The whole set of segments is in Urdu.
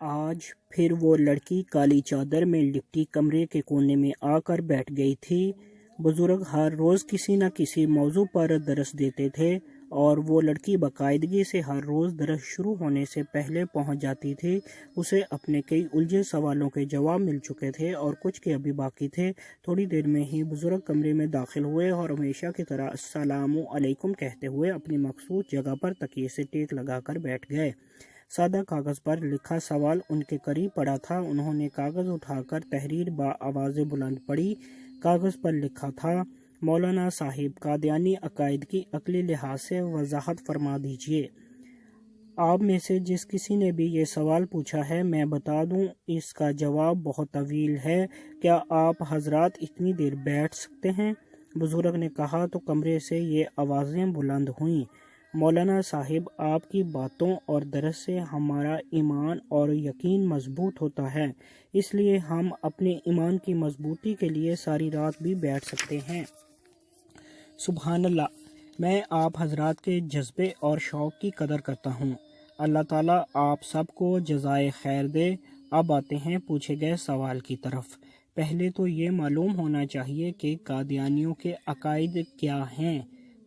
آج پھر وہ لڑکی کالی چادر میں لپٹی کمرے کے کونے میں آ کر بیٹھ گئی تھی۔ بزرگ ہر روز کسی نہ کسی موضوع پر درس دیتے تھے اور وہ لڑکی باقاعدگی سے ہر روز درس شروع ہونے سے پہلے پہنچ جاتی تھی۔ اسے اپنے کئی الجھے سوالوں کے جواب مل چکے تھے اور کچھ کے ابھی باقی تھے۔ تھوڑی دیر میں ہی بزرگ کمرے میں داخل ہوئے اور ہمیشہ کی طرح السلام علیکم کہتے ہوئے اپنی مخصوص جگہ پر تکیے سے ٹیک لگا کر بیٹھ گئے۔ سادہ کاغذ پر لکھا سوال ان کے قریب پڑا تھا۔ انہوں نے کاغذ اٹھا کر تحریر بآواز بلند پڑھی۔ کاغذ پر لکھا تھا: مولانا صاحب، قادیانی عقائد کی عقلی لحاظ سے وضاحت فرما دیجیے۔ آپ میں سے جس کسی نے بھی یہ سوال پوچھا ہے، میں بتا دوں اس کا جواب بہت طویل ہے۔ کیا آپ حضرات اتنی دیر بیٹھ سکتے ہیں؟ بزرگ نے کہا تو کمرے سے یہ آوازیں بلند ہوئیں: مولانا صاحب، آپ کی باتوں اور درس سے ہمارا ایمان اور یقین مضبوط ہوتا ہے، اس لیے ہم اپنے ایمان کی مضبوطی کے لیے ساری رات بھی بیٹھ سکتے ہیں۔ سبحان اللہ! میں آپ حضرات کے جذبے اور شوق کی قدر کرتا ہوں۔ اللہ تعالیٰ آپ سب کو جزائے خیر دے۔ اب آتے ہیں پوچھے گئے سوال کی طرف۔ پہلے تو یہ معلوم ہونا چاہیے کہ قادیانیوں کے عقائد کیا ہیں،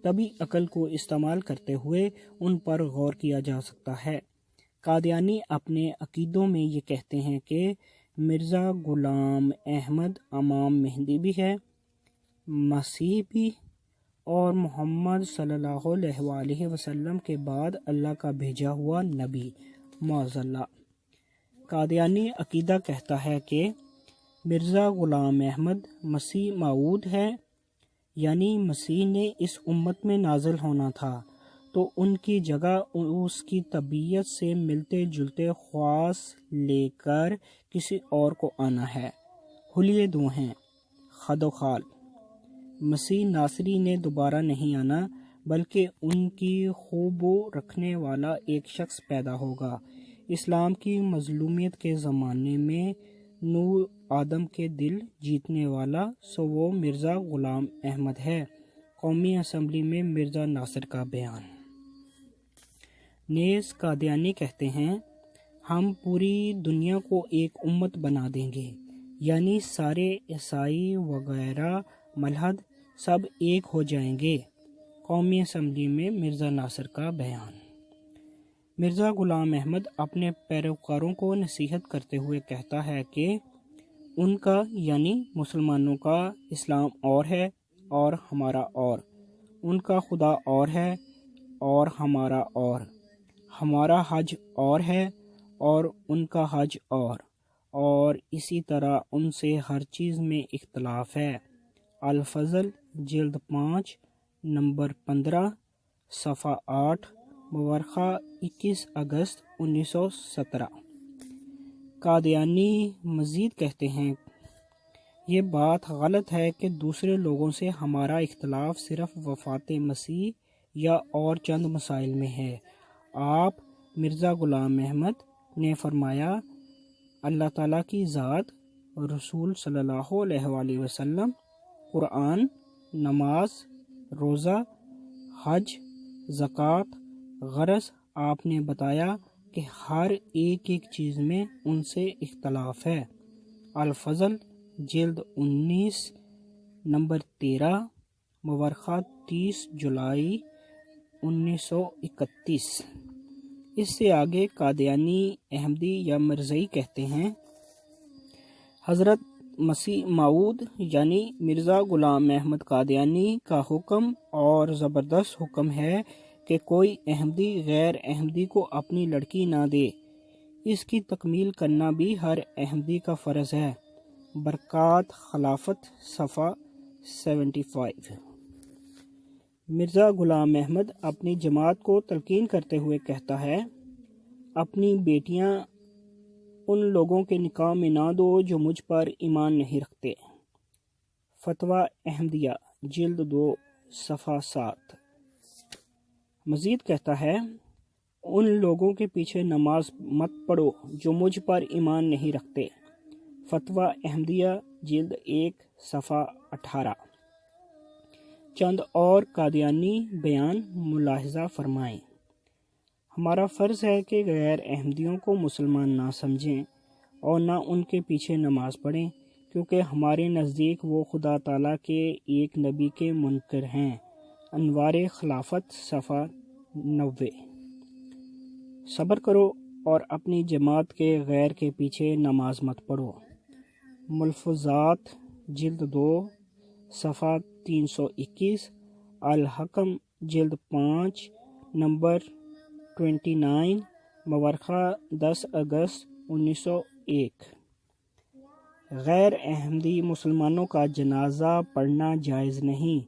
تبھی عقل کو استعمال کرتے ہوئے ان پر غور کیا جا سکتا ہے۔ قادیانی اپنے عقیدوں میں یہ کہتے ہیں کہ مرزا غلام احمد امام مہدی بھی ہے، مسیح بھی، اور محمد صلی اللہ علیہ وآلہ وسلم کے بعد اللہ کا بھیجا ہوا نبی، معاذ اللہ۔ قادیانی عقیدہ کہتا ہے کہ مرزا غلام احمد مسیح موعود ہے، یعنی مسیح نے اس امت میں نازل ہونا تھا، تو ان کی جگہ اس کی طبیعت سے ملتے جلتے خواص لے کر کسی اور کو آنا ہے۔ حلیے دو ہیں، خد و خال۔ مسیح ناصری نے دوبارہ نہیں آنا، بلکہ ان کی خوب رکھنے والا ایک شخص پیدا ہوگا۔ اسلام کی مظلومیت کے زمانے میں نور آدم کے دل جیتنے والا سو وہ مرزا غلام احمد ہے۔ قومی اسمبلی میں مرزا ناصر کا بیان۔ نیز قادیانی کہتے ہیں: ہم پوری دنیا کو ایک امت بنا دیں گے، یعنی سارے عیسائی وغیرہ ملحد سب ایک ہو جائیں گے۔ قومی اسمبلی میں مرزا ناصر کا بیان۔ مرزا غلام احمد اپنے پیروکاروں کو نصیحت کرتے ہوئے کہتا ہے کہ ان کا یعنی مسلمانوں کا اسلام اور ہے اور ہمارا اور، ان کا خدا اور ہے اور ہمارا اور، ہمارا حج اور ہے اور ان کا حج اور اسی طرح ان سے ہر چیز میں اختلاف ہے۔ الفضل جلد 5 نمبر 15 صفحہ 8 مورخہ 21 اگست 1917۔ قادیانی مزید کہتے ہیں: یہ بات غلط ہے کہ دوسرے لوگوں سے ہمارا اختلاف صرف وفات مسیح یا اور چند مسائل میں ہے۔ آپ مرزا غلام احمد نے فرمایا، اللہ تعالیٰ کی ذات، رسول صلی اللہ علیہ وآلہ وسلم، قرآن، نماز، روزہ، حج، زکوٰۃ، غرض آپ نے بتایا کہ ہر ایک چیز میں ان سے اختلاف ہے۔ الفضل جلد 19 نمبر 13 مورخہ 30 جولائی 1931۔ اس سے آگے قادیانی احمدی یا مرزائی کہتے ہیں: حضرت مسیح موعود یعنی مرزا غلام احمد قادیانی کا حکم اور زبردست حکم ہے کہ کوئی احمدی غیر احمدی کو اپنی لڑکی نہ دے۔ اس کی تکمیل کرنا بھی ہر احمدی کا فرض ہے۔ برکات خلافت صفحہ 75۔ مرزا غلام احمد اپنی جماعت کو تلقین کرتے ہوئے کہتا ہے: اپنی بیٹیاں ان لوگوں کے نکاح میں نہ دو جو مجھ پر ایمان نہیں رکھتے۔ فتویٰ احمدیہ جلد 2 صفحہ 7۔ مزید کہتا ہے: ان لوگوں کے پیچھے نماز مت پڑھو جو مجھ پر ایمان نہیں رکھتے۔ فتویٰ احمدیہ جلد 1 صفحہ 18۔ چند اور قادیانی بیان ملاحظہ فرمائیں: ہمارا فرض ہے کہ غیر احمدیوں کو مسلمان نہ سمجھیں اور نہ ان کے پیچھے نماز پڑھیں، کیونکہ ہمارے نزدیک وہ خدا تعالیٰ کے ایک نبی کے منکر ہیں۔ انوار خلافت صفحہ 90۔ صبر کرو اور اپنی جماعت کے غیر کے پیچھے نماز مت پڑھو۔ ملفوظات جلد 2 صفحہ 321، الحکم جلد 5 نمبر 29، مورخہ 10 اگست 1901۔ غیر احمدی مسلمانوں کا جنازہ پڑھنا جائز نہیں،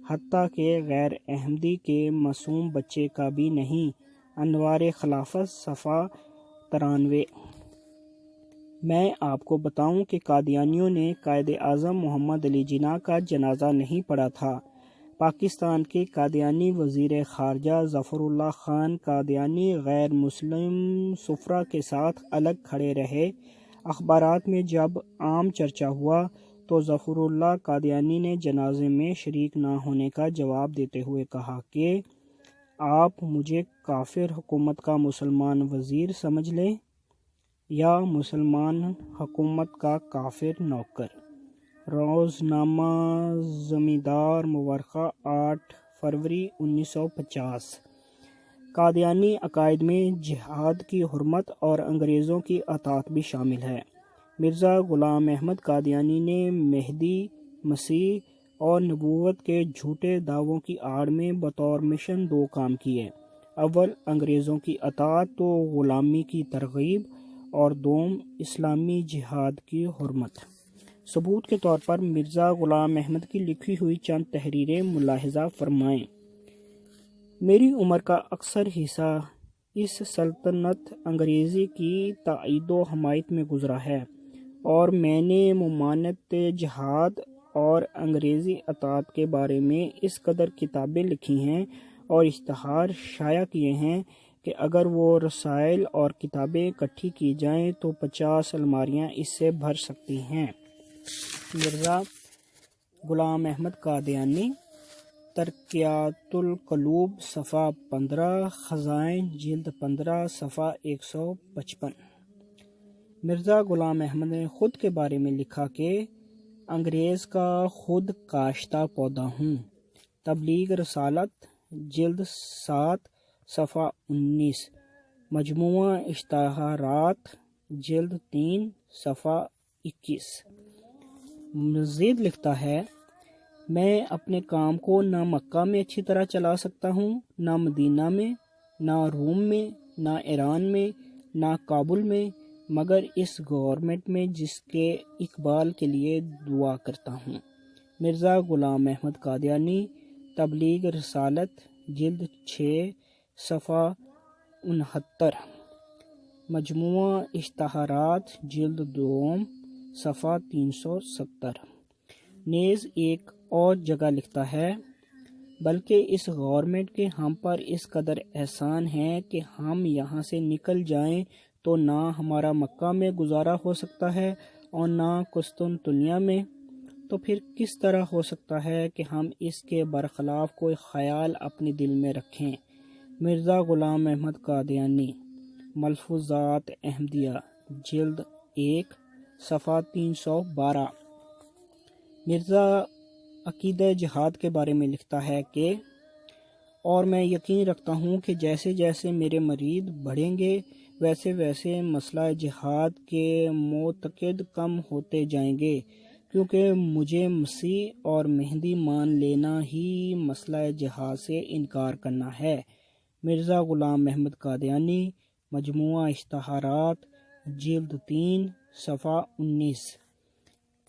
حتیٰ کہ غیر احمدی کے معصوم بچے کا بھی نہیں۔ انوار خلافت صفحہ 93۔ میں آپ کو بتاؤں کہ قادیانیوں نے قائد اعظم محمد علی جناح کا جنازہ نہیں پڑھا تھا۔ پاکستان کے قادیانی وزیر خارجہ ظفر اللہ خان قادیانی غیر مسلم سفراء کے ساتھ الگ کھڑے رہے۔ اخبارات میں جب عام چرچا ہوا تو ظفر اللہ قادیانی نے جنازے میں شریک نہ ہونے کا جواب دیتے ہوئے کہا کہ آپ مجھے کافر حکومت کا مسلمان وزیر سمجھ لیں یا مسلمان حکومت کا کافر نوکر۔ روزنامہ زمیندار مورخہ 8 فروری 1950۔ قادیانی عقائد میں جہاد کی حرمت اور انگریزوں کی اطاعت بھی شامل ہے۔ مرزا غلام احمد قادیانی نے مہدی مسیح اور نبوت کے جھوٹے دعووں کی آڑ میں بطور مشن 2 کام کیے۔ اول انگریزوں کی اطاعت و غلامی کی ترغیب، اور دوم اسلامی جہاد کی حرمت۔ ثبوت کے طور پر مرزا غلام احمد کی لکھی ہوئی چند تحریریں ملاحظہ فرمائیں۔ میری عمر کا اکثر حصہ اس سلطنت انگریزی کی تائید و حمایت میں گزرا ہے، اور میں نے ممانعت جہاد اور انگریزی اطاعت کے بارے میں اس قدر کتابیں لکھی ہیں اور اشتہار شائع کیے ہیں کہ اگر وہ رسائل اور کتابیں اکٹھی کی جائیں تو 50 الماریاں اس سے بھر سکتی ہیں۔ مرزا غلام احمد قادیانی، ترقیات القلوب صفحہ 15، خزائن جلد 15 صفحہ 155۔ مرزا غلام احمد نے خود کے بارے میں لکھا کہ انگریز کا خود کاشتہ پودا ہوں۔ تبلیغ رسالت جلد 7 صفحہ 19، مجموعہ اشتہارات جلد 3 صفحہ 21۔ مزید لکھتا ہے، میں اپنے کام کو نہ مکہ میں اچھی طرح چلا سکتا ہوں، نہ مدینہ میں، نہ روم میں، نہ ایران میں، نہ کابل میں، مگر اس گورنمنٹ میں جس کے اقبال کے لیے دعا کرتا ہوں۔ مرزا غلام احمد قادیانی، تبلیغ رسالت جلد 6 صفحہ 69، مجموعہ اشتہارات جلد 2 صفحہ 370۔ نیز ایک اور جگہ لکھتا ہے، بلکہ اس گورنمنٹ کے ہم پر اس قدر احسان ہے کہ ہم یہاں سے نکل جائیں تو نہ ہمارا مکہ میں گزارا ہو سکتا ہے اور نہ قسطنطنیہ میں، تو پھر کس طرح ہو سکتا ہے کہ ہم اس کے برخلاف کوئی خیال اپنے دل میں رکھیں۔ مرزا غلام احمد قادیانی، ملفوظات احمدیہ جلد 1 صفحہ 312۔ مرزا عقیدہ جہاد کے بارے میں لکھتا ہے کہ اور میں یقین رکھتا ہوں کہ جیسے جیسے میرے مرید بڑھیں گے ویسے ویسے مسئلہ جہاد کے معتقد کم ہوتے جائیں گے، کیونکہ مجھے مسیح اور مہدی مان لینا ہی مسئلہ جہاد سے انکار کرنا ہے۔ مرزا غلام احمد قادیانی، مجموعہ اشتہارات جلد 3 صفحہ 19۔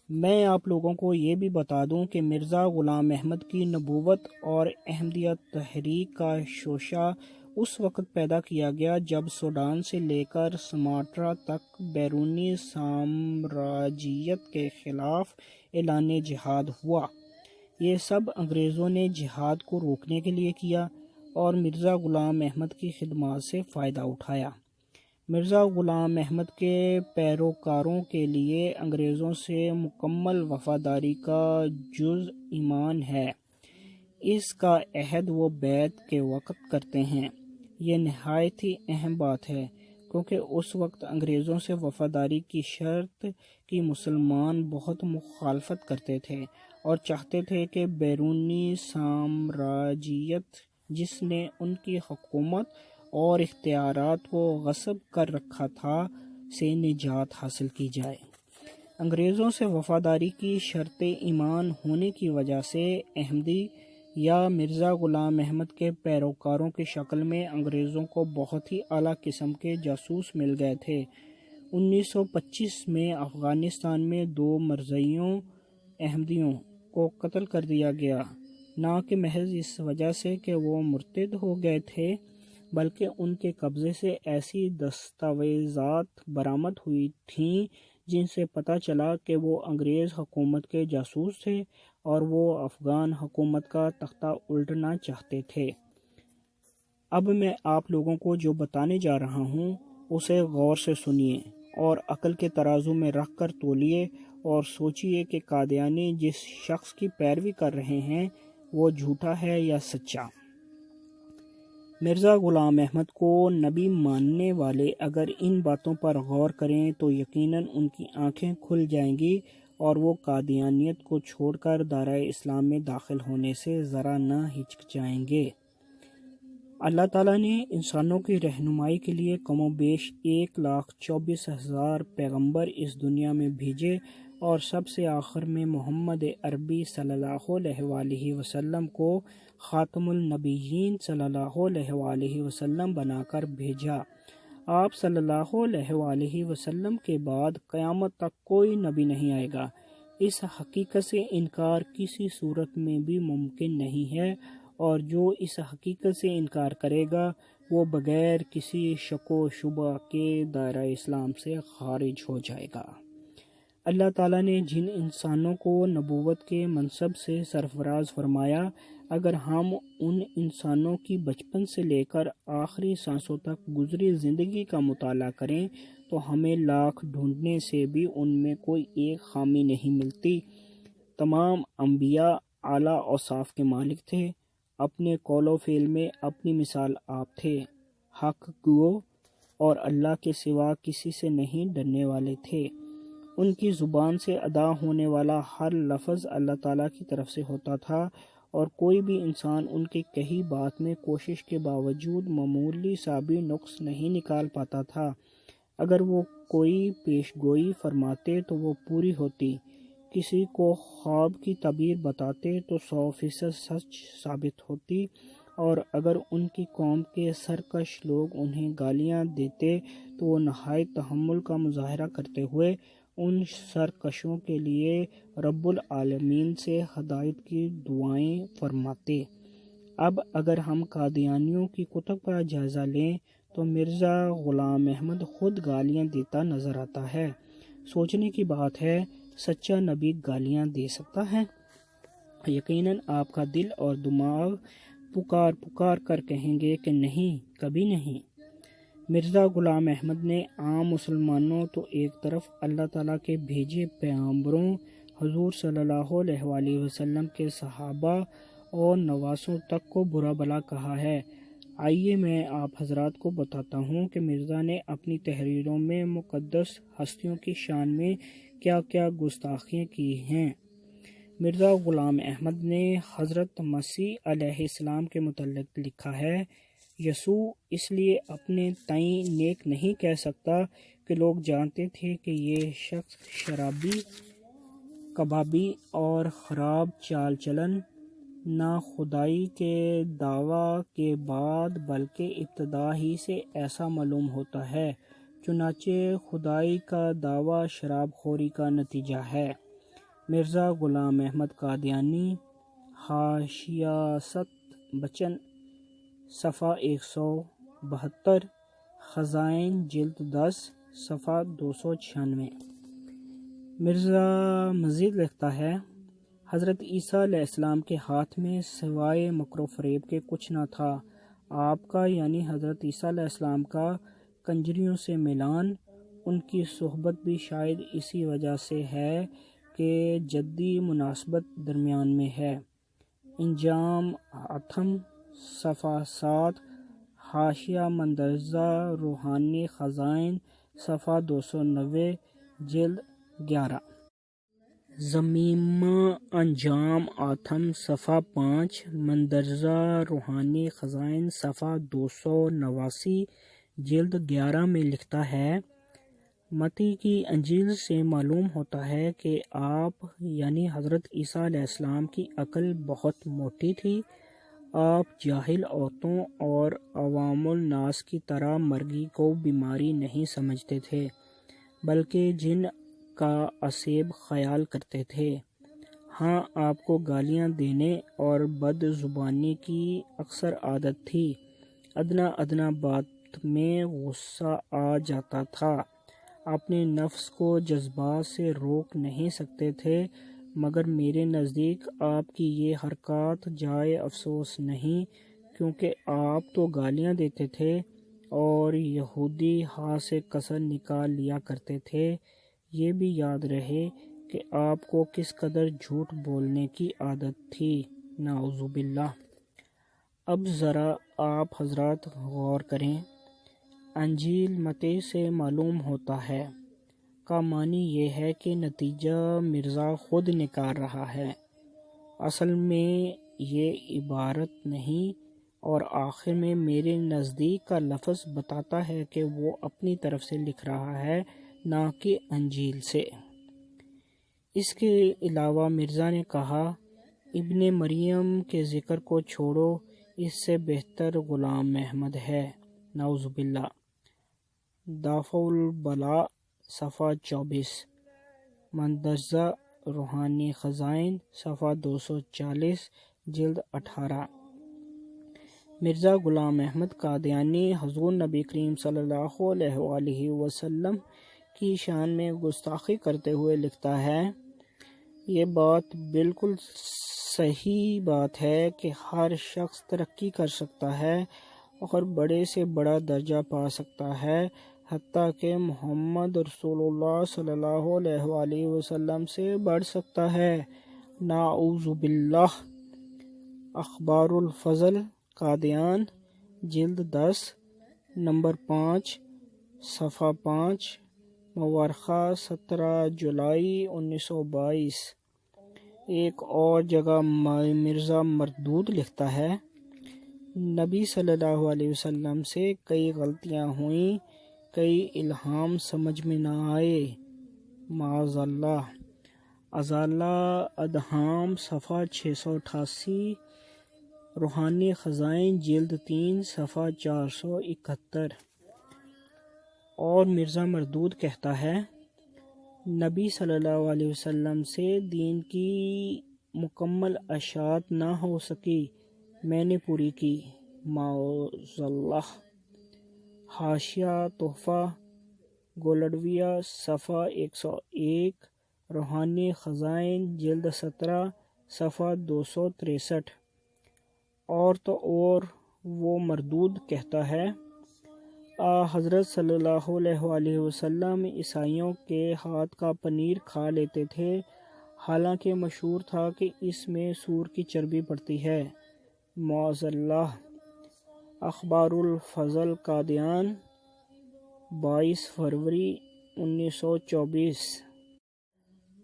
میں آپ لوگوں کو یہ بھی بتا دوں کہ مرزا غلام احمد کی نبوت اور احمدیہ تحریک کا شوشہ اس وقت پیدا کیا گیا جب سوڈان سے لے کر سماٹرا تک بیرونی سامراجیت کے خلاف اعلان جہاد ہوا۔ یہ سب انگریزوں نے جہاد کو روکنے کے لیے کیا اور مرزا غلام احمد کی خدمات سے فائدہ اٹھایا۔ مرزا غلام احمد کے پیروکاروں کے لیے انگریزوں سے مکمل وفاداری کا جز ایمان ہے۔ اس کا عہد وہ بیعت کے وقت کرتے ہیں، یہ نہایت ہی اہم بات ہے، کیونکہ اس وقت انگریزوں سے وفاداری کی شرط کی مسلمان بہت مخالفت کرتے تھے اور چاہتے تھے کہ بیرونی سامراجیت جس نے ان کی حکومت اور اختیارات کو غصب کر رکھا تھا سے نجات حاصل کی جائے۔ انگریزوں سے وفاداری کی شرط ایمان ہونے کی وجہ سے احمدی یا مرزا غلام احمد کے پیروکاروں کی شکل میں انگریزوں کو بہت ہی اعلیٰ قسم کے جاسوس مل گئے تھے۔ 1925 میں افغانستان میں 2 مرزائیوں احمدیوں کو قتل کر دیا گیا، نہ کہ محض اس وجہ سے کہ وہ مرتد ہو گئے تھے، بلکہ ان کے قبضے سے ایسی دستاویزات برآمد ہوئی تھیں جن سے پتہ چلا کہ وہ انگریز حکومت کے جاسوس تھے اور وہ افغان حکومت کا تختہ الٹنا چاہتے تھے۔ اب میں آپ لوگوں کو جو بتانے جا رہا ہوں اسے غور سے سنیے اور عقل کے ترازو میں رکھ کر تولیے اور سوچیے کہ قادیانی جس شخص کی پیروی کر رہے ہیں وہ جھوٹا ہے یا سچا۔ مرزا غلام احمد کو نبی ماننے والے اگر ان باتوں پر غور کریں تو یقیناً ان کی آنکھیں کھل جائیں گی اور وہ قادیانیت کو چھوڑ کر دائرۂ اسلام میں داخل ہونے سے ذرا نہ ہچکچائیں گے۔ اللہ تعالیٰ نے انسانوں کی رہنمائی کے لیے کم و بیش 1,24,000 پیغمبر اس دنیا میں بھیجے اور سب سے آخر میں محمد عربی صلی اللہ علیہ وآلہ وسلم کو خاتم النبیین صلی اللہ علیہ وآلہ وسلم بنا کر بھیجا۔ آپ صلی اللہ علیہ وآلہ وسلم کے بعد قیامت تک کوئی نبی نہیں آئے گا۔ اس حقیقت سے انکار کسی صورت میں بھی ممکن نہیں ہے، اور جو اس حقیقت سے انکار کرے گا وہ بغیر کسی شک و شبہ کے دائرہ اسلام سے خارج ہو جائے گا۔ اللہ تعالیٰ نے جن انسانوں کو نبوت کے منصب سے سرفراز فرمایا، اگر ہم ان انسانوں کی بچپن سے لے کر آخری سانسوں تک گزری زندگی کا مطالعہ کریں تو ہمیں لاکھ ڈھونڈنے سے بھی ان میں کوئی ایک خامی نہیں ملتی۔ تمام انبیاء اعلیٰ اوصاف کے مالک تھے۔ اپنے قول و فعل میں اپنی مثال آپ تھے، حق گو اور اللہ کے سوا کسی سے نہیں ڈرنے والے تھے۔ ان کی زبان سے ادا ہونے والا ہر لفظ اللہ تعالیٰ کی طرف سے ہوتا تھا اور کوئی بھی انسان ان کی کہی بات میں کوشش کے باوجود معمولی سا بھی نقص نہیں نکال پاتا تھا۔ اگر وہ کوئی پیش گوئی فرماتے تو وہ پوری ہوتی، کسی کو خواب کی تعبیر بتاتے تو 100% سچ ثابت ہوتی، اور اگر ان کی قوم کے سرکش لوگ انہیں گالیاں دیتے تو وہ نہایت تحمل کا مظاہرہ کرتے ہوئے ان سرکشوں کے لیے رب العالمین سے ہدایت کی دعائیں فرماتے۔ اب اگر ہم قادیانیوں کی کتب کا جائزہ لیں تو مرزا غلام احمد خود گالیاں دیتا نظر آتا ہے۔ سوچنے کی بات ہے، سچا نبی گالیاں دے سکتا ہے؟ یقیناً آپ کا دل اور دماغ پکار پکار کر کہیں گے کہ نہیں، کبھی نہیں۔ مرزا غلام احمد نے عام مسلمانوں تو ایک طرف اللہ تعالیٰ کے بھیجے پیغمبروں حضور صلی اللہ علیہ وآلہ وسلم کے صحابہ اور نواسوں تک کو برا بھلا کہا ہے۔ آئیے میں آپ حضرات کو بتاتا ہوں کہ مرزا نے اپنی تحریروں میں مقدس ہستیوں کی شان میں کیا کیا گستاخیاں کی ہیں۔ مرزا غلام احمد نے حضرت مسیح علیہ السلام کے متعلق لکھا ہے، یسوع اس لیے اپنے تئیں نیک نہیں کہہ سکتا کہ لوگ جانتے تھے کہ یہ شخص شرابی، کبابی اور خراب چال چلن نہ خدائی کے دعویٰ کے بعد بلکہ ابتدا ہی سے ایسا معلوم ہوتا ہے۔ چنانچہ خدائی کا دعویٰ شراب خوری کا نتیجہ ہے۔ مرزا غلام احمد قادیانی، حاشیہ ست بچن، صفحہ 172، خزائن جلد 10، صفحہ 296۔ مرزا مزید لکھتا ہے، حضرت عیسیٰ علیہ السلام کے ہاتھ میں سوائے مکر و فریب کے کچھ نہ تھا۔ آپ کا یعنی حضرت عیسیٰ علیہ السلام کا کنجریوں سے ملان، ان کی صحبت بھی شاید اسی وجہ سے ہے کہ جدی مناسبت درمیان میں ہے۔ انجام حاتم، صفحہ 7، حاشیہ مندرجہ روحانی خزائن صفحہ 290 جلد 11۔ ضمیمہ انجام آتم صفحہ 5 مندرجہ روحانی خزائن صفحہ 289 جلد 11 میں لکھتا ہے، متی کی انجیل سے معلوم ہوتا ہے کہ آپ یعنی حضرت عیسیٰ علیہ السلام کی عقل بہت موٹی تھی۔ آپ جاہل عورتوں اور عوام الناس کی طرح مرگی کو بیماری نہیں سمجھتے تھے، بلکہ جن کا عصیب خیال کرتے تھے۔ ہاں، آپ کو گالیاں دینے اور بد زبانی کی اکثر عادت تھی۔ ادنا ادنا بات میں غصہ آ جاتا تھا۔ اپنے نفس کو جذبات سے روک نہیں سکتے تھے، مگر میرے نزدیک آپ کی یہ حرکات جائے افسوس نہیں، کیونکہ آپ تو گالیاں دیتے تھے اور یہودی ہاتھ سے کسر نکال لیا کرتے تھے۔ یہ بھی یاد رہے کہ آپ کو کس قدر جھوٹ بولنے کی عادت تھی، نعوذ باللہ۔ اب ذرا آپ حضرات غور کریں، انجیل متی سے معلوم ہوتا ہے کا معنی یہ ہے کہ نتیجہ مرزا خود نکال رہا ہے۔ اصل میں یہ عبارت نہیں، اور آخر میں میرے نزدیک کا لفظ بتاتا ہے کہ وہ اپنی طرف سے لکھ رہا ہے، نہ کہ انجیل سے۔ اس کے علاوہ مرزا نے کہا، ابن مریم کے ذکر کو چھوڑو، اس سے بہتر غلام احمد ہے، نعوذ باللہ۔ دافع البلاء صفحہ 24 مندرجہ روحانی خزائن صفحہ 240 جلد 18۔ مرزا غلام احمد قادیانی حضور نبی کریم صلی اللہ علیہ وآلہ وسلم کی شان میں گستاخی کرتے ہوئے لکھتا ہے، یہ بات بالکل صحیح بات ہے کہ ہر شخص ترقی کر سکتا ہے اور بڑے سے بڑا درجہ پا سکتا ہے، حتیٰ کہ محمد رسول اللہ صلی اللہ علیہ وآلہ وسلم سے بڑھ سکتا ہے، نعوذ باللہ۔ اخبار الفضل قادیان جلد 10 نمبر 5 صفحہ 5 مورخہ 17 جولائی 1922۔ ایک اور جگہ مرزا مردود لکھتا ہے، نبی صلی اللہ علیہ وسلم سے کئی غلطیاں ہوئیں، کئی الہام سمجھ میں نہ آئے، معاذ اللہ۔ ازالہ ادہام صفحہ 688 روحانی خزائن جلد 3 صفحہ 471۔ اور مرزا مردود کہتا ہے، نبی صلی اللہ علیہ وسلم سے دین کی مکمل اشاعت نہ ہو سکی، میں نے پوری کی، معاذ اللہ۔ حاشیہ تحفہ گولڈویہ صفحہ 101 روحانی خزائن جلد 17 صفحہ 263۔ اور تو اور وہ مردود کہتا ہے، حضرت صلی اللہ علیہ وآلہ وسلم عیسائیوں کے ہاتھ کا پنیر کھا لیتے تھے، حالانکہ مشہور تھا کہ اس میں سور کی چربی پڑتی ہے، معاذ اللہ۔ اخبار الفضل قادیان 22 فروری 1924۔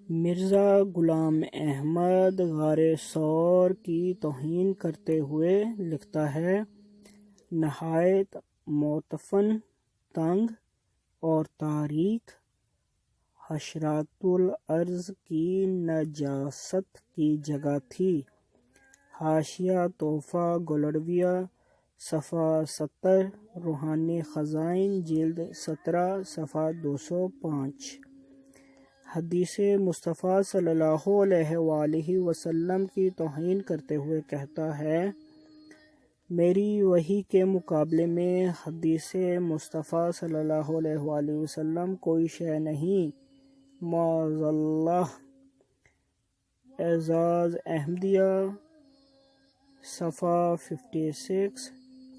مرزا غلام احمد غار ثور کی توہین کرتے ہوئے لکھتا ہے، نہایت معتفن، تنگ اور تاریک، حشرات الارض کی نجاست کی جگہ تھی۔ حاشیہ تحفہ گولڈویہ صفحہ 70 روحانی خزائن جلد 17 صفحہ 205۔ حدیث مصطفیٰ صلی اللہ علیہ وآلہ وسلم کی توہین کرتے ہوئے کہتا ہے، میری وحی کے مقابلے میں حدیث مصطفیٰ صلی اللہ علیہ وآلہ وسلم کوئی شے نہیں، معاذ اللہ۔ اعزاز احمدیہ صفحہ 56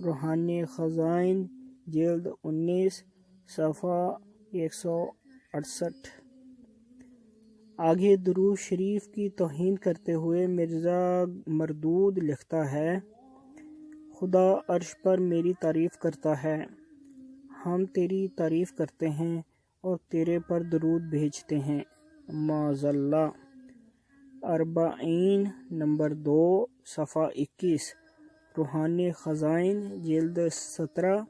روحانی خزائن جلد 19 صفحہ 168۔ آگے درود شریف کی توہین کرتے ہوئے مرزا مردود لکھتا ہے، خدا عرش پر میری تعریف کرتا ہے، ہم تیری تعریف کرتے ہیں اور تیرے پر درود بھیجتے ہیں۔ معاذ اللہ۔ اربعین نمبر 2 صفحہ 21، روحانی خزائن جلد 17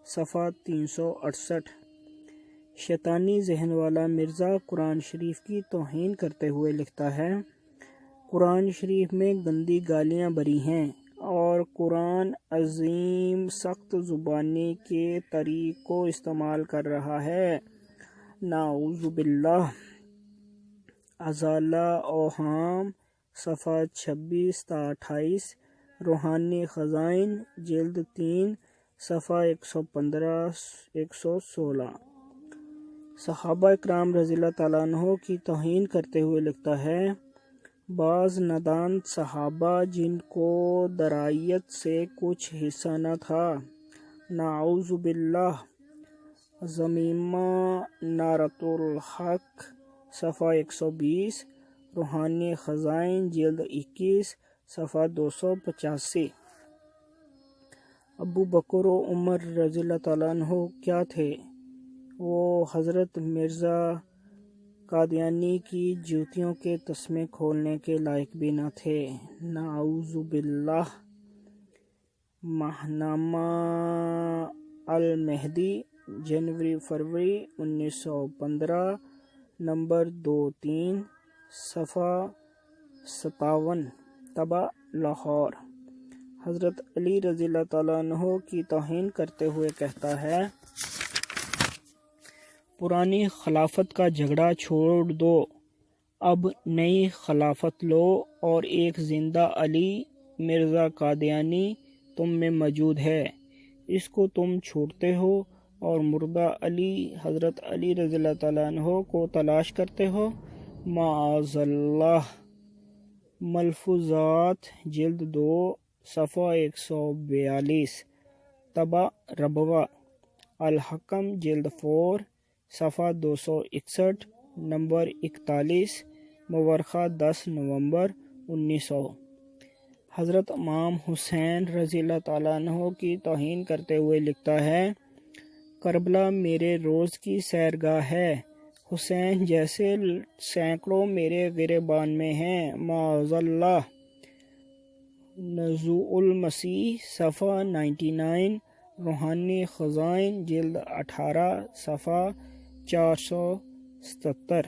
صفحہ 368۔ شیطانی ذہن والا مرزا قرآن شریف کی توہین کرتے ہوئے لکھتا ہے، قرآن شریف میں گندی گالیاں بھری ہیں اور قرآن عظیم سخت زبانی کے طریق کو استعمال کر رہا ہے۔ نعوذ باللہ۔ ازالہ اوہام صفحہ 26 تا 28، روحانی خزائن جلد 3 صفحہ 115-116۔ صحابہ اکرام رضی اللہ تعالیٰ عنہ کی توہین کرتے ہوئے لکھتا ہے، بعض نادان صحابہ جن کو درائیت سے کچھ حصہ نہ تھا، نعوذ باللہ۔ ضمیمہ نارۃ الحق صفحہ 120، روحانی خزائن جلد 21 صفحہ 285۔ ابو بکر و عمر رضی اللہ تعالیٰ عنہ کیا تھے؟ وہ حضرت مرزا قادیانی کی جوتیوں کے تسمے کھولنے کے لائق بھی نہ تھے، نعوذ باللہ۔ ماہنامہ المہدی جنوری-فروری 1915 نمبر 2-3 صفحہ 57، طبع لاہور۔ حضرت علی رضی اللہ تعالیٰ عنہ کی توہین کرتے ہوئے کہتا ہے، پرانی خلافت کا جھگڑا چھوڑ دو، اب نئی خلافت لو اور ایک زندہ علی مرزا قادیانی تم میں موجود ہے، اس کو تم چھوڑتے ہو اور مردہ علی حضرت علی رضی اللہ تعالیٰ عنہ کو تلاش کرتے ہو، معاذ اللہ۔ ملفوظات جلد 2 صفحہ 142، طبع ربوہ۔ الحکم جلد 4 صفحہ 261 نمبر 41، مورخہ 10 نومبر 1900۔ حضرت امام حسین رضی اللہ تعالیٰ عنہ کی توہین کرتے ہوئے لکھتا ہے، کربلا میرے روز کی سیرگاہ ہے، حسین جیسے سینکڑوں میرے گریبان میں ہیں، معاذ اللہ۔ نزوع المسیح صفحہ 99، روحانی خزائن جلد 18 صفحہ 477۔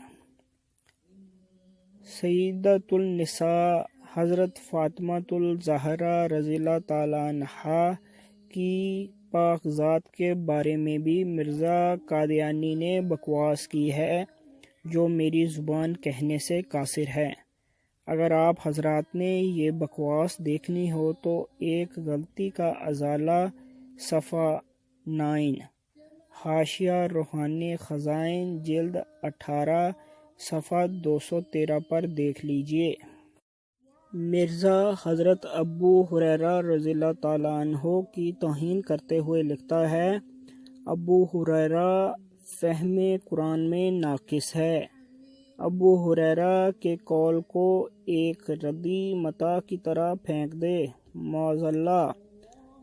سیدۃ النساء حضرت فاطمۃ الزہرا رضی اللہ تعالیٰ عنہا کی پاک ذات کے بارے میں بھی مرزا قادیانی نے بکواس کی ہے، جو میری زبان کہنے سے قاصر ہے۔ اگر آپ حضرات نے یہ بکواس دیکھنی ہو تو ایک غلطی کا ازالہ صفحہ 9، حاشیہ روحانی خزائن جلد 18 صفحہ 213 پر دیکھ لیجئے۔ مرزا حضرت ابو ہریرہ رضی اللہ تعالیٰ عنہ کی توہین کرتے ہوئے لکھتا ہے، ابو ہریرہ فہم قرآن میں ناقص ہے، ابو ہریرہ کے قول کو ایک ردی متاع کی طرح پھینک دے، معاذ اللہ۔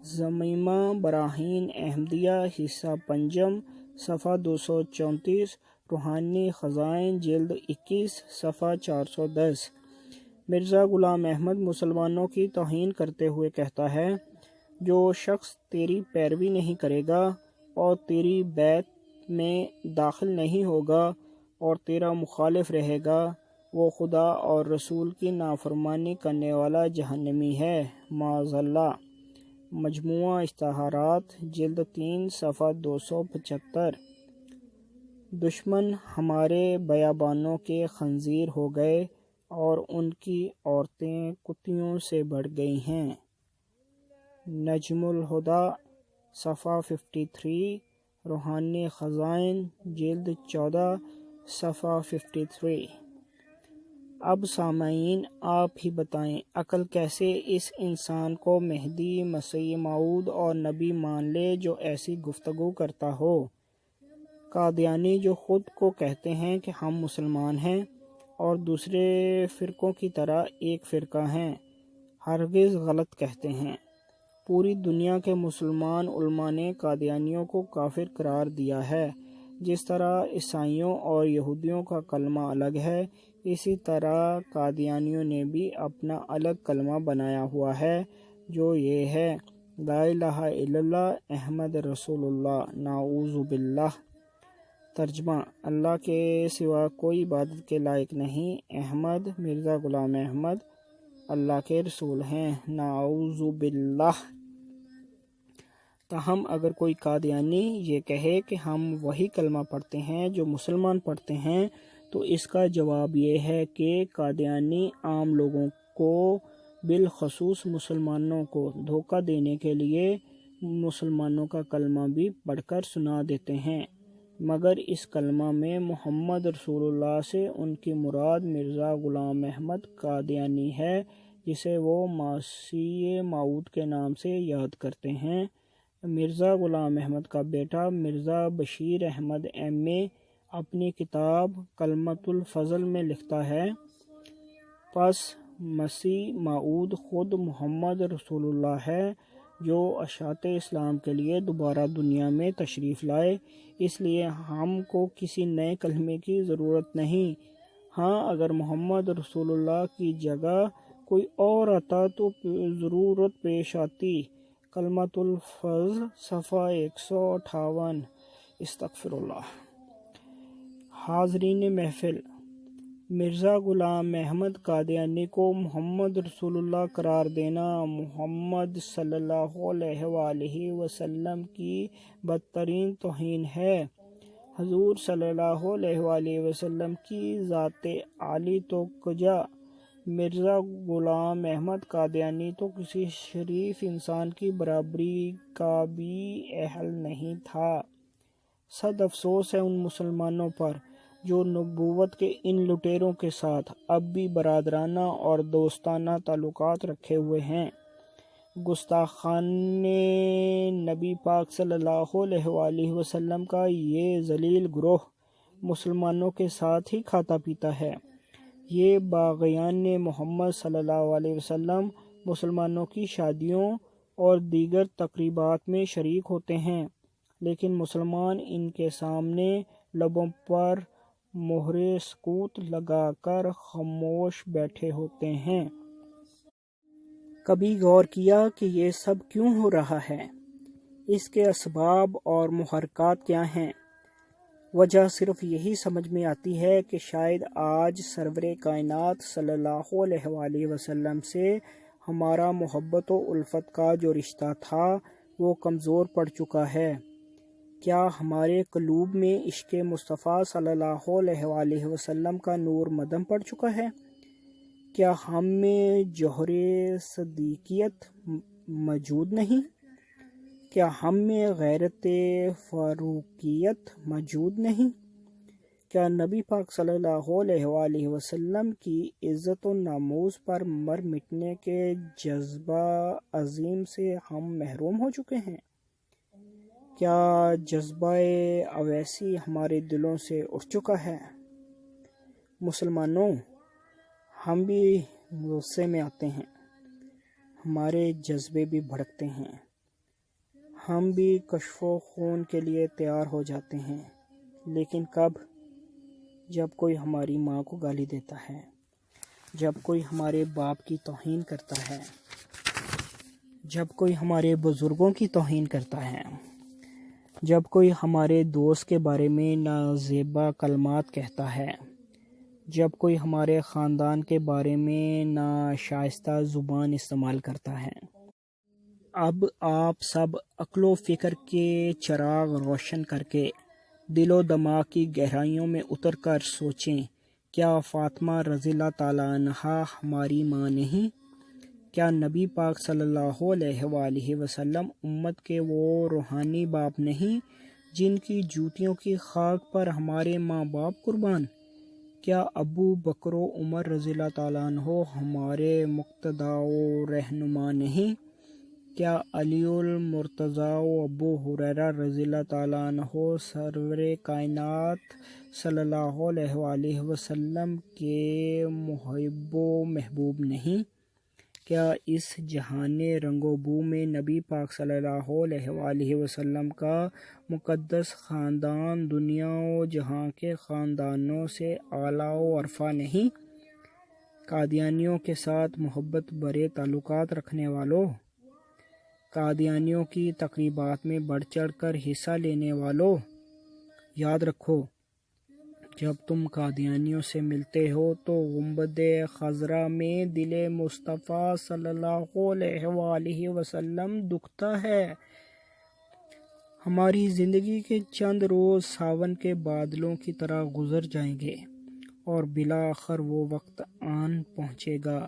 ضمیمہ براہین احمدیہ حصہ پنجم صفحہ 234، روحانی خزائن جلد 21 صفحہ 410۔ مرزا غلام احمد مسلمانوں کی توہین کرتے ہوئے کہتا ہے، جو شخص تیری پیروی نہیں کرے گا اور تیری بیعت میں داخل نہیں ہوگا اور تیرا مخالف رہے گا، وہ خدا اور رسول کی نافرمانی کرنے والا جہنمی ہے، معاذ اللہ۔ مجموعہ اشتہارات جلد 3 صفحہ 275۔ دشمن ہمارے بیابانوں کے خنزیر ہو گئے اور ان کی عورتیں کتیوں سے بڑھ گئی ہیں، نجم الہدیٰ صفحہ 53، روحانی خزائن جلد 14 صفحہ 53۔ اب سامعین آپ ہی بتائیں، عقل کیسے اس انسان کو مہدی، مسیح موعود اور نبی مان لے جو ایسی گفتگو کرتا ہو؟ قادیانی جو خود کو کہتے ہیں کہ ہم مسلمان ہیں اور دوسرے فرقوں کی طرح ایک فرقہ ہیں، ہرگز غلط کہتے ہیں۔ پوری دنیا کے مسلمان علماء نے قادیانیوں کو کافر قرار دیا ہے۔ جس طرح عیسائیوں اور یہودیوں کا کلمہ الگ ہے، اسی طرح قادیانیوں نے بھی اپنا الگ کلمہ بنایا ہوا ہے، جو یہ ہے: لا الہ الا اللہ احمد رسول اللہ نعوذ باللہ۔ ترجمہ: اللہ کے سوا کوئی عبادت کے لائق نہیں، احمد مرزا غلام احمد اللہ کے رسول ہیں، نعوذ باللہ۔ تاہم اگر کوئی قادیانی یہ کہے کہ ہم وہی کلمہ پڑھتے ہیں جو مسلمان پڑھتے ہیں، تو اس کا جواب یہ ہے کہ قادیانی عام لوگوں کو، بالخصوص مسلمانوں کو دھوکہ دینے کے لیے مسلمانوں کا کلمہ بھی پڑھ کر سنا دیتے ہیں، مگر اس کلمہ میں محمد رسول اللہ سے ان کی مراد مرزا غلام احمد قادیانی ہے، جسے وہ مسیح موعود کے نام سے یاد کرتے ہیں۔ مرزا غلام احمد کا بیٹا مرزا بشیر احمد ایم.اے. اپنی کتاب کلمۃ الفضل میں لکھتا ہے: پس مسیح موعود خود محمد رسول اللہ ہے، جو اشاعت اسلام کے لیے دوبارہ دنیا میں تشریف لائے، اس لیے ہم کو کسی نئے کلمے کی ضرورت نہیں۔ ہاں، اگر محمد رسول اللہ کی جگہ کوئی اور آتا تو ضرورت پیش آتی۔ کلمۃ الفضل صفحہ 158۔ استغفر اللہ۔ حاضرین محفل، مرزا غلام احمد قادیانی کو محمد رسول اللہ قرار دینا محمد صلی اللہ علیہ وآلہ وسلم کی بدترین توہین ہے۔ حضور صلی اللہ علیہ وآلہ وسلم کی ذات عالی تو کجا، مرزا غلام احمد قادیانی تو کسی شریف انسان کی برابری کا بھی اہل نہیں تھا۔ صد افسوس ہے ان مسلمانوں پر جو نبوت کے ان لٹیروں کے ساتھ اب بھی برادرانہ اور دوستانہ تعلقات رکھے ہوئے ہیں۔ گستاخان نبی پاک صلی اللہ علیہ وآلہ وسلم کا یہ ذلیل گروہ مسلمانوں کے ساتھ ہی کھاتا پیتا ہے۔ یہ باغیان محمد صلی اللہ علیہ وسلم مسلمانوں کی شادیوں اور دیگر تقریبات میں شریک ہوتے ہیں، لیکن مسلمان ان کے سامنے لبوں پر مہر سکوت لگا کر خاموش بیٹھے ہوتے ہیں۔ کبھی غور کیا کہ یہ سب کیوں ہو رہا ہے؟ اس کے اسباب اور محرکات کیا ہیں؟ وجہ صرف یہی سمجھ میں آتی ہے کہ شاید آج سرور کائنات صلی اللہ علیہ وآلہ وسلم سے ہمارا محبت و الفت کا جو رشتہ تھا وہ کمزور پڑ چکا ہے۔ کیا ہمارے قلوب میں عشق مصطفیٰ صلی اللہ علیہ وآلہ وسلم کا نور مدھم پڑ چکا ہے؟ کیا ہم میں جوہر صدیقیت موجود نہیں؟ کیا ہم میں غیرت فاروقیت موجود نہیں؟ کیا نبی پاک صلی اللہ علیہ وآلہ وسلم کی عزت و ناموس پر مر مٹنے کے جذبہ عظیم سے ہم محروم ہو چکے ہیں؟ کیا جذبہ اویسی ہمارے دلوں سے اٹھ چکا ہے؟ مسلمانوں، ہم بھی غصے میں آتے ہیں، ہمارے جذبے بھی بھڑکتے ہیں، ہم بھی کشف و خون کے لیے تیار ہو جاتے ہیں، لیکن کب؟ جب کوئی ہماری ماں کو گالی دیتا ہے، جب کوئی ہمارے باپ کی توہین کرتا ہے، جب کوئی ہمارے بزرگوں کی توہین کرتا ہے، جب کوئی ہمارے دوست کے بارے میں نازیبا کلمات کہتا ہے، جب کوئی ہمارے خاندان کے بارے میں ناشائستہ زبان استعمال کرتا ہے۔ اب آپ سب عقل و فکر کے چراغ روشن کر کے دل و دماغ کی گہرائیوں میں اتر کر سوچیں، کیا فاطمہ رضی اللہ تعالیٰ عنہا ہماری ماں نہیں؟ کیا نبی پاک صلی اللہ علیہ وآلہ وسلم امت کے وہ روحانی باپ نہیں جن کی جوتیوں کی خاک پر ہمارے ماں باپ قربان؟ کیا ابو بکر و عمر رضی اللہ تعالیٰ عنہ ہمارے مقتدا و رہنما نہیں؟ کیا علی المرتضیٰ و ابو ہریرہ رضی اللہ تعالیٰ عنہ سرور کائنات صلی اللہ علیہ وآلہ وسلم کے محب و محبوب نہیں؟ کیا اس جہان رنگ و بو میں نبی پاک صلی اللہ علیہ وآلہ وسلم کا مقدس خاندان دنیا و جہاں کے خاندانوں سے اعلیٰ و ارفع نہیں؟ قادیانیوں کے ساتھ محبت برے تعلقات رکھنے والوں، قادیانیوں کی تقریبات میں بڑھ چڑھ کر حصہ لینے والوں، یاد رکھو جب تم قادیانیوں سے ملتے ہو تو گنبد خضرا میں دل مصطفیٰ صلی اللہ علیہ وآلہ وسلم دکھتا ہے۔ ہماری زندگی کے چند روز ساون کے بادلوں کی طرح گزر جائیں گے اور بالآخر وہ وقت آن پہنچے گا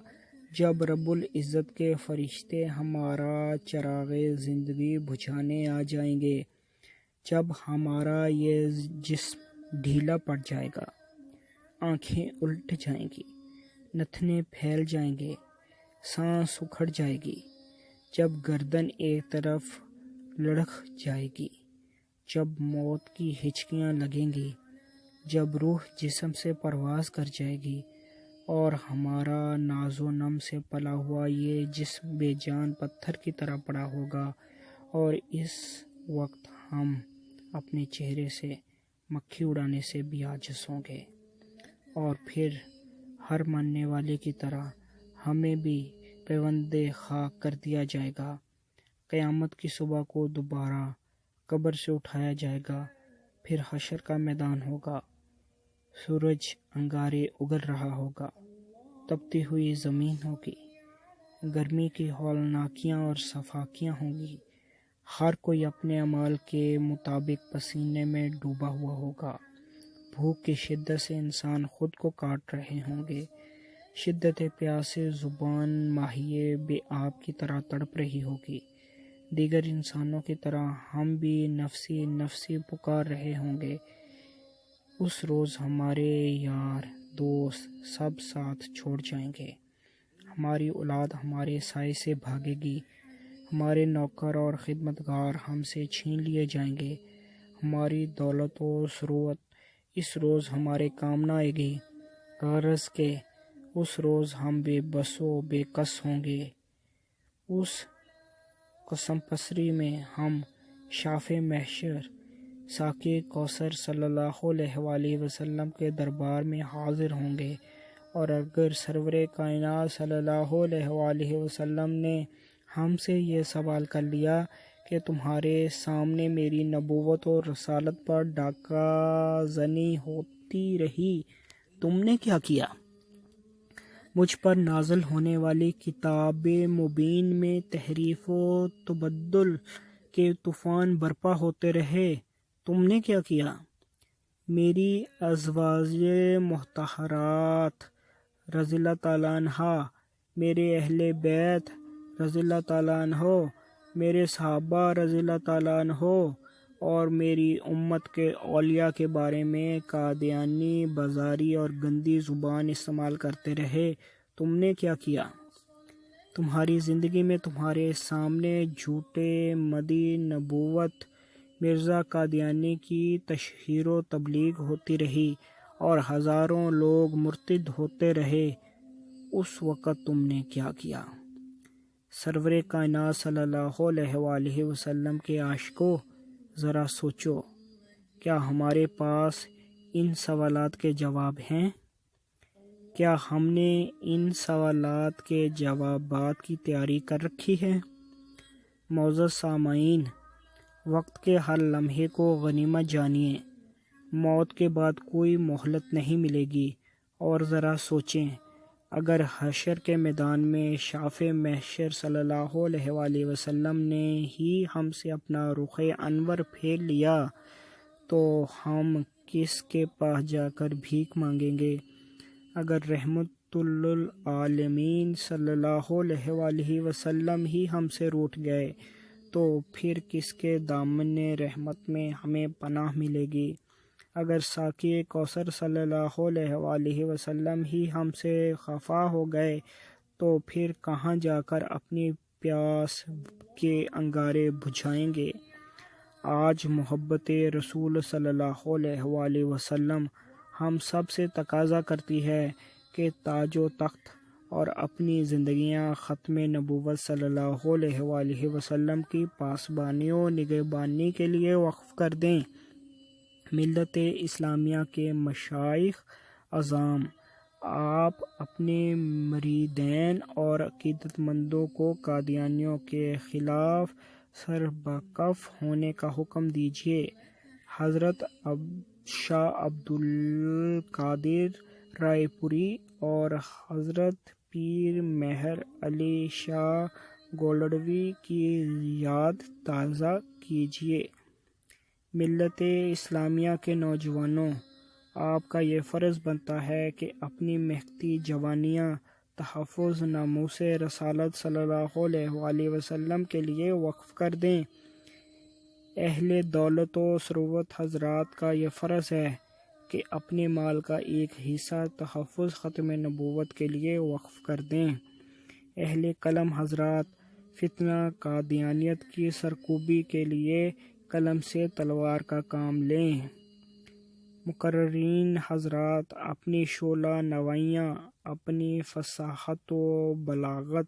جب رب العزت کے فرشتے ہمارا چراغ زندگی بجھانے آ جائیں گے، جب ہمارا یہ جسم ڈھیلا پڑ جائے گا، آنکھیں الٹ جائیں گی، نتنے پھیل جائیں گے، سانس اکھڑ جائے گی، جب گردن ایک طرف لڑکھ جائے گی، جب موت کی ہچکیاں لگیں گی، جب روح جسم سے پرواز کر جائے گی اور ہمارا ناز و نم سے پلا ہوا یہ جسم بے جان پتھر کی طرح پڑا ہوگا، اور اس وقت ہم اپنے چہرے سے مکھی اڑانے سے بھی عاجز ہوں گے، اور پھر ہر مرنے والے کی طرح ہمیں بھی پیوند خاک کر دیا جائے گا۔ قیامت کی صبح کو دوبارہ قبر سے اٹھایا جائے گا، پھر حشر کا میدان ہوگا، سورج انگارے اگل رہا ہوگا، تپتی ہوئی زمین ہوگی، گرمی کی ہولناکیاں اور صفاکیاں ہوں گی، ہر کوئی اپنے اعمال کے مطابق پسینے میں ڈوبا ہوا ہوگا، بھوک کی شدت سے انسان خود کو کاٹ رہے ہوں گے، شدت پیاس سے زبان ماہی بے آب کی طرح تڑپ رہی ہوگی، دیگر انسانوں کی طرح ہم بھی نفسی نفسی پکار رہے ہوں گے۔ اس روز ہمارے یار دوست سب ساتھ چھوڑ جائیں گے، ہماری اولاد ہمارے سائے سے بھاگے گی، ہمارے نوکر اور خدمتگار ہم سے چھین لیے جائیں گے، ہماری دولت و ثروت اس روز ہمارے کام نہ آئے گی، غرض کہ اس روز ہم بے بس و بے کس ہوں گے۔ اس قسم پسری میں ہم شاف محشر ساقی کوثر صلی اللہ علیہ وآلہ وسلم کے دربار میں حاضر ہوں گے، اور اگر سرور کائنات صلی اللہ علیہ وآلہ وسلم نے ہم سے یہ سوال کر لیا کہ تمہارے سامنے میری نبوت اور رسالت پر ڈاکہ زنی ہوتی رہی، تم نے کیا کیا؟ مجھ پر نازل ہونے والی کتاب مبین میں تحریف و تبدل کے طوفان برپا ہوتے رہے، تم نے کیا کیا؟ میری ازواج مطہرات رضی اللہ تعالیٰ عنہا، میرے اہل بیت رضی اللہ تعالیٰ عنہ، میرے صحابہ رضی اللہ تعالیٰ عنہ اور میری امت کے اولیاء کے بارے میں قادیانی بازاری اور گندی زبان استعمال کرتے رہے، تم نے کیا کیا؟ تمہاری زندگی میں تمہارے سامنے جھوٹے مدعی نبوت مرزا قادیانی کی تشہیر و تبلیغ ہوتی رہی اور ہزاروں لوگ مرتد ہوتے رہے، اس وقت تم نے کیا کیا؟ سرور کائنات صلی اللہ علیہ وآلہ وسلم کے عاشقوں، ذرا سوچو، کیا ہمارے پاس ان سوالات کے جواب ہیں؟ کیا ہم نے ان سوالات کے جوابات کی تیاری کر رکھی ہے؟ معزز سامعین، وقت کے ہر لمحے کو غنیمت جانیے، موت کے بعد کوئی مہلت نہیں ملے گی، اور ذرا سوچیں، اگر حشر کے میدان میں شاف محشر صلی اللہ علیہ وآلہ وسلم نے ہی ہم سے اپنا رخ انور پھیر لیا تو ہم کس کے پاس جا کر بھیک مانگیں گے؟ اگر رحمت للعالمین صلی اللہ علیہ وآلہ وسلم ہی ہم سے روٹھ گئے تو پھر کس کے دامن رحمت میں ہمیں پناہ ملے گی؟ اگر ساقی کوثر صلی اللہ علیہ وآلہ وسلم ہی ہم سے خفا ہو گئے تو پھر کہاں جا کر اپنی پیاس کے انگارے بجھائیں گے؟ آج محبت رسول صلی اللہ علیہ وآلہ وسلم ہم سب سے تقاضا کرتی ہے کہ تاج و تخت اور اپنی زندگیاں ختم نبوت صلی اللہ علیہ وآلہ وسلم کی پاسبانی و نگہبانی کے لیے وقف کر دیں۔ ملت اسلامیہ کے مشائخ اعظام، آپ اپنے مریدین اور عقیدت مندوں کو قادیانیوں کے خلاف سربکف ہونے کا حکم دیجیے۔ حضرت شاہ عبد القادر رائے پوری اور حضرت پیر مہر علی شاہ گولڈوی کی یاد تازہ کیجیے۔ ملت اسلامیہ کے نوجوانوں، آپ کا یہ فرض بنتا ہے کہ اپنی مہکتی جوانیاں تحفظ ناموس رسالت صلی اللہ علیہ وآلہ وسلم کے لیے وقف کر دیں۔ اہل دولت و ثروت حضرات کا یہ فرض ہے کہ اپنے مال کا ایک حصہ تحفظ ختم نبوت کے لیے وقف کر دیں۔ اہل قلم حضرات، فتنہ قادیانیت کی سرکوبی کے لیے قلم سے تلوار کا کام لیں۔ مقررین حضرات، اپنی شعلہ نوائیاں، اپنی فصاحت و بلاغت،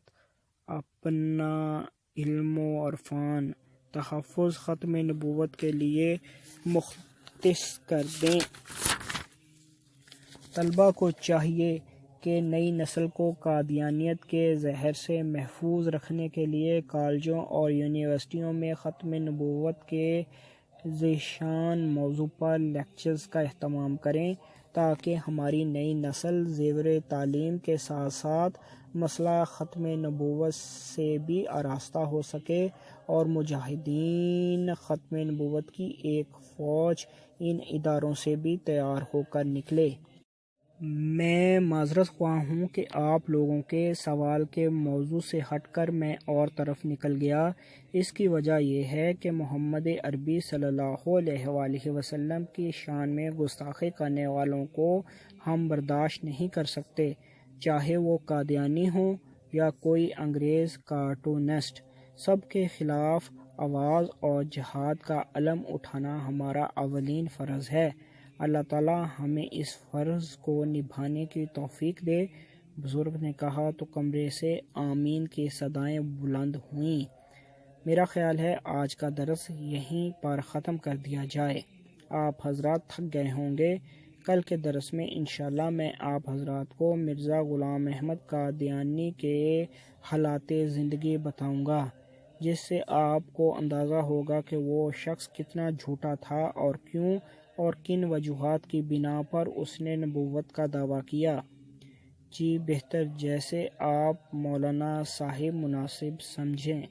اپنا علم و عرفان تحفظ ختم نبوت کے لیے مختص کر دیں۔ طلباء کو چاہیے کہ نئی نسل کو قادیانیت کے زہر سے محفوظ رکھنے کے لیے کالجوں اور یونیورسٹیوں میں ختم نبوت کے ذیشان موضوع پر لیکچرز کا اہتمام کریں، تاکہ ہماری نئی نسل زیور تعلیم کے ساتھ ساتھ مسئلہ ختم نبوت سے بھی آراستہ ہو سکے اور مجاہدین ختم نبوت کی ایک فوج ان اداروں سے بھی تیار ہو کر نکلے۔ میں معذرت خواہ ہوں کہ آپ لوگوں کے سوال کے موضوع سے ہٹ کر میں اور طرف نکل گیا۔ اس کی وجہ یہ ہے کہ محمد عربی صلی اللہ علیہ وآلہ وسلم کی شان میں گستاخی کرنے والوں کو ہم برداشت نہیں کر سکتے، چاہے وہ قادیانی ہوں یا کوئی انگریز کارٹونسٹ۔ سب کے خلاف آواز اور جہاد کا علم اٹھانا ہمارا اولین فرض ہے۔ اللہ تعالیٰ ہمیں اس فرض کو نبھانے کی توفیق دے۔ بزرگ نے کہا تو کمرے سے آمین کی صدائیں بلند ہوئیں۔ میرا خیال ہے آج کا درس یہیں پر ختم کر دیا جائے۔ آپ حضرات تھک گئے ہوں گے۔ کل کے درس میں انشاءاللہ میں آپ حضرات کو مرزا غلام احمد قادیانی کے حالات زندگی بتاؤں گا، جس سے آپ کو اندازہ ہوگا کہ وہ شخص کتنا جھوٹا تھا اور کیوں اور کن وجوہات کی بنا پر اس نے نبوت کا دعویٰ کیا۔ جی بہتر، جیسے آپ مولانا صاحب مناسب سمجھیں،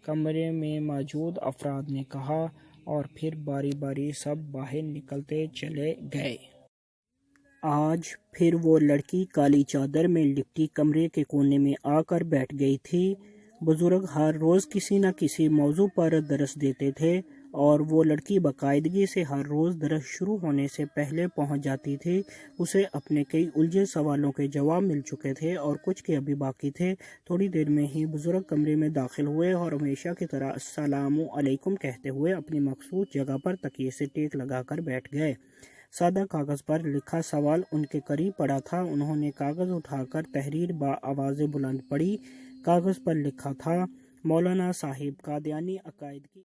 کمرے میں موجود افراد نے کہا، اور پھر باری باری سب باہر نکلتے چلے گئے۔ آج پھر وہ لڑکی کالی چادر میں لپٹی کمرے کے کونے میں آ کر بیٹھ گئی تھی۔ بزرگ ہر روز کسی نہ کسی موضوع پر درس دیتے تھے اور وہ لڑکی باقاعدگی سے ہر روز درس شروع ہونے سے پہلے پہنچ جاتی تھی۔ اسے اپنے کئی الجھے سوالوں کے جواب مل چکے تھے اور کچھ کے ابھی باقی تھے۔ تھوڑی دیر میں ہی بزرگ کمرے میں داخل ہوئے اور ہمیشہ کی طرح السلام علیکم کہتے ہوئے اپنی مخصوص جگہ پر تکیے سے ٹیک لگا کر بیٹھ گئے۔ سادہ کاغذ پر لکھا سوال ان کے قریب پڑا تھا۔ انہوں نے کاغذ اٹھا کر تحریر بآواز بلند پڑھی۔ کاغذ پر لکھا تھا، مولانا صاحب قادیانی عقائد کی